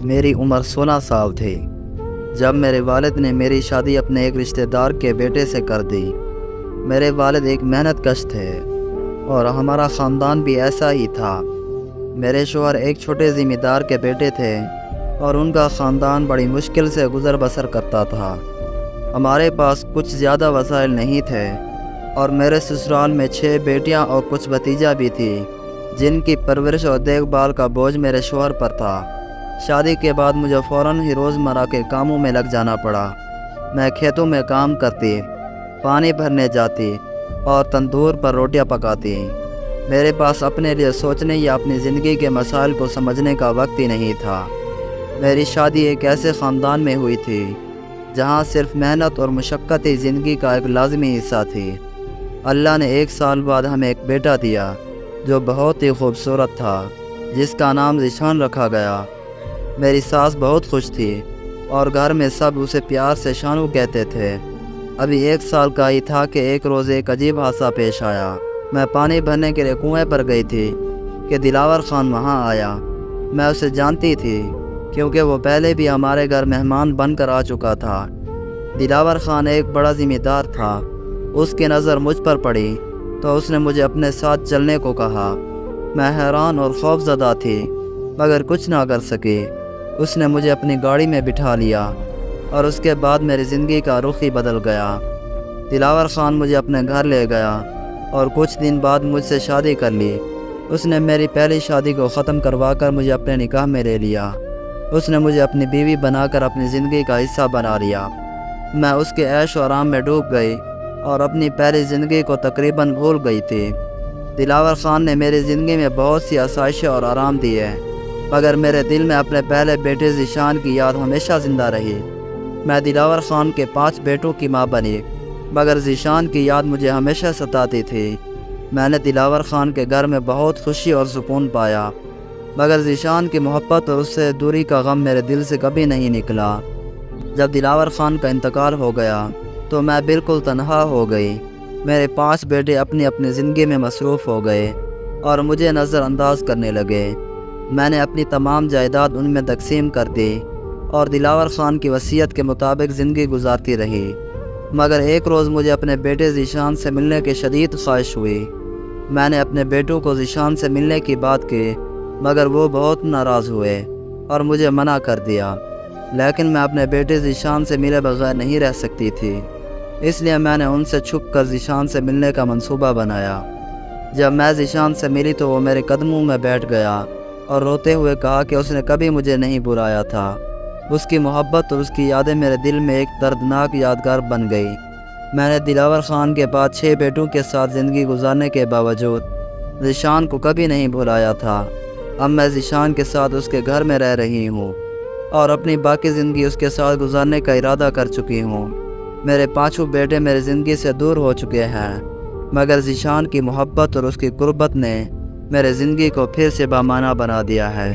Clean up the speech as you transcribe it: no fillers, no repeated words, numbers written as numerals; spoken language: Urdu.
میری عمر 16 سال تھی جب میرے والد نے میری شادی اپنے ایک رشتہ دار کے بیٹے سے کر دی۔ میرے والد ایک محنت کش تھے اور ہمارا خاندان بھی ایسا ہی تھا۔ میرے شوہر ایک چھوٹے زمیندار کے بیٹے تھے اور ان کا خاندان بڑی مشکل سے گزر بسر کرتا تھا۔ ہمارے پاس کچھ زیادہ وسائل نہیں تھے اور میرے سسرال میں 6 بیٹیاں اور کچھ بھتیجا بھی تھی جن کی پرورش اور دیکھ بھال کا بوجھ میرے شوہر پر تھا۔ شادی کے بعد مجھے فوراً ہی روزمرہ کے کاموں میں لگ جانا پڑا۔ میں کھیتوں میں کام کرتی، پانی بھرنے جاتی اور تندور پر روٹیاں پکاتی۔ میرے پاس اپنے لیے سوچنے یا اپنی زندگی کے مسائل کو سمجھنے کا وقت ہی نہیں تھا۔ میری شادی ایک ایسے خاندان میں ہوئی تھی جہاں صرف محنت اور مشقت ہی زندگی کا ایک لازمی حصہ تھی۔ اللہ نے 1 سال بعد ہمیں ایک بیٹا دیا جو بہت ہی خوبصورت تھا، جس کا نام ذیشان رکھا گیا۔ میری ساس بہت خوش تھی اور گھر میں سب اسے پیار سے شانو کہتے تھے۔ ابھی 1 سال کا ہی تھا کہ ایک روز ایک عجیب حادثہ پیش آیا۔ میں پانی بھرنے کے لیے کنویں پر گئی تھی کہ دلاور خان وہاں آیا۔ میں اسے جانتی تھی کیونکہ وہ پہلے بھی ہمارے گھر مہمان بن کر آ چکا تھا۔ دلاور خان ایک بڑا زمیندار تھا۔ اس کی نظر مجھ پر پڑی تو اس نے مجھے اپنے ساتھ چلنے کو کہا۔ میں حیران اور خوف زدہ تھی مگر کچھ نہ کر سکی۔ اس نے مجھے اپنی گاڑی میں بٹھا لیا اور اس کے بعد میری زندگی کا رخ ہی بدل گیا۔ دلاور خان مجھے اپنے گھر لے گیا اور کچھ دن بعد مجھ سے شادی کر لی۔ اس نے میری پہلی شادی کو ختم کروا کر مجھے اپنے نکاح میں لے لیا۔ اس نے مجھے اپنی بیوی بنا کر اپنی زندگی کا حصہ بنا لیا۔ میں اس کے عیش و آرام میں ڈوب گئی اور اپنی پہلی زندگی کو تقریباً بھول گئی تھی۔ دلاور خان نے میری زندگی میں بہت سی آسائشیں اور آرام دیے مگر میرے دل میں اپنے پہلے بیٹے ذیشان کی یاد ہمیشہ زندہ رہی۔ میں دلاور خان کے 5 بیٹوں کی ماں بنی مگر ذیشان کی یاد مجھے ہمیشہ ستاتی تھی۔ میں نے دلاور خان کے گھر میں بہت خوشی اور سکون پایا مگر ذیشان کی محبت اور اس سے دوری کا غم میرے دل سے کبھی نہیں نکلا۔ جب دلاور خان کا انتقال ہو گیا تو میں بالکل تنہا ہو گئی۔ میرے 5 بیٹے اپنی اپنی زندگی میں مصروف ہو گئے اور مجھے نظر انداز کرنے لگے۔ میں نے اپنی تمام جائیداد ان میں تقسیم کر دی اور دلاور خان کی وصیت کے مطابق زندگی گزارتی رہی۔ مگر ایک روز مجھے اپنے بیٹے ذیشان سے ملنے کی شدید خواہش ہوئی۔ میں نے اپنے بیٹوں کو ذیشان سے ملنے کی بات کی مگر وہ بہت ناراض ہوئے اور مجھے منع کر دیا۔ لیکن میں اپنے بیٹے ذیشان سے ملے بغیر نہیں رہ سکتی تھی، اس لیے میں نے ان سے چھپ کر ذیشان سے ملنے کا منصوبہ بنایا۔ جب میں ذیشان سے ملی تو وہ میرے قدموں میں بیٹھ گیا اور روتے ہوئے کہا کہ اس نے کبھی مجھے نہیں بلایا تھا۔ اس کی محبت اور اس کی یادیں میرے دل میں ایک دردناک یادگار بن گئی۔ میں نے دلاور خان کے بعد 6 بیٹوں کے ساتھ زندگی گزارنے کے باوجود ذیشان کو کبھی نہیں بلایا تھا۔ اب میں ذیشان کے ساتھ اس کے گھر میں رہ رہی ہوں اور اپنی باقی زندگی اس کے ساتھ گزارنے کا ارادہ کر چکی ہوں۔ میرے 5 بیٹے میری زندگی سے دور ہو چکے ہیں مگر ذیشان کی محبت اور اس کی قربت نے میرے زندگی کو پھر سے بامعنی بنا دیا ہے۔